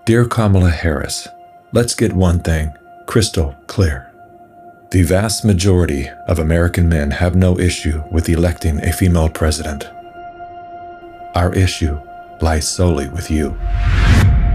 Dear Kamala Harris, let's get one thing crystal clear. The vast majority of American men have no issue with electing a female president. Our issue lies solely with you.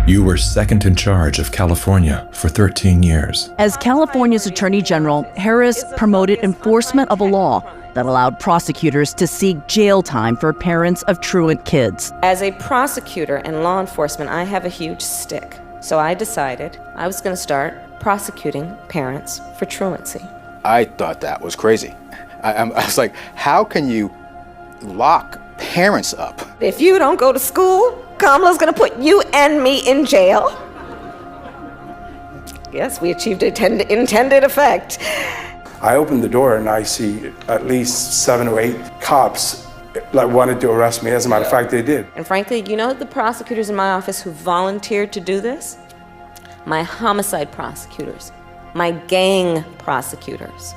You were second in charge of California for 13 years. As California's Attorney General, Harris promoted enforcement of a law that allowed prosecutors to seek jail time for parents of truant kids. As a prosecutor and law enforcement, I have a huge stick. So I decided I was going to start prosecuting parents for truancy. I thought that was crazy. I was like, how can you lock parents up? If you don't go to school, Kamala's going to put you and me in jail. Yes, we achieved intended effect. I opened the door and I see at least 7 or 8 cops wanted to arrest me. As a matter of fact, they did. And frankly, you know the prosecutors in my office who volunteered to do this? My homicide prosecutors, my gang prosecutors.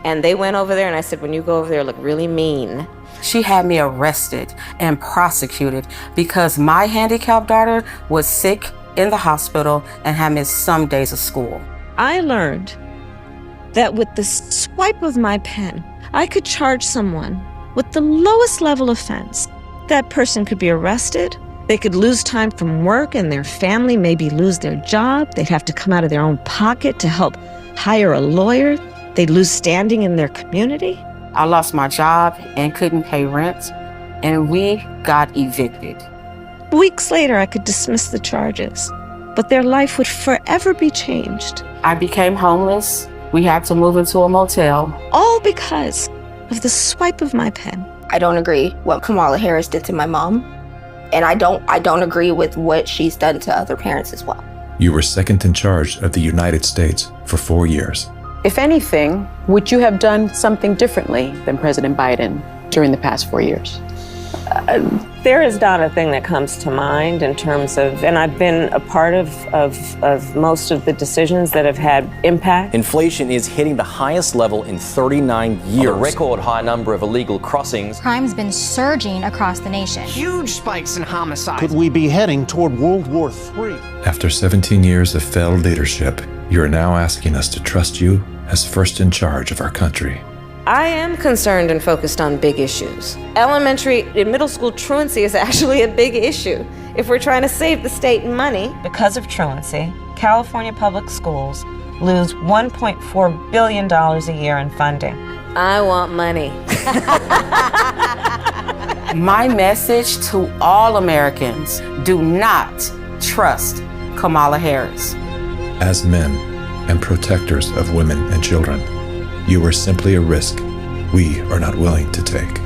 And they went over there and I said, when you go over there, look really mean. She had me arrested and prosecuted because my handicapped daughter was sick in the hospital and had missed some days of school. I learned that with the swipe of my pen, I could charge someone with the lowest level offense. That person could be arrested, they could lose time from work and their family maybe lose their job, they'd have to come out of their own pocket to help hire a lawyer, they'd lose standing in their community. I lost my job and couldn't pay rent, and we got evicted. Weeks later, I could dismiss the charges, but their life would forever be changed. I became homeless. We had to move into a motel. All because of the swipe of my pen. I don't agree what Kamala Harris did to my mom, and I don't agree with what she's done to other parents as well. You were second in charge of the United States for 4 years. If anything, would you have done something differently than President Biden during the past 4 years? There is not a thing that comes to mind in terms of, and I've been a part of most of the decisions that have had impact. Inflation is hitting the highest level in 39 years. A record high number of illegal crossings. Crime's been surging across the nation. Huge spikes in homicides. Could we be heading toward World War III? After 17 years of failed leadership, you are now asking us to trust you as first in charge of our country. I am concerned and focused on big issues. Elementary and middle school truancy is actually a big issue. If we're trying to save the state money. Because of truancy, California public schools lose $1.4 billion a year in funding. I want money. My message to all Americans, do not trust Kamala Harris. As men and protectors of women and children, you are simply a risk we are not willing to take.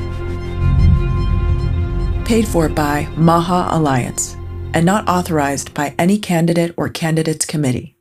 Paid for by Maha Alliance and not authorized by any candidate or candidates committee.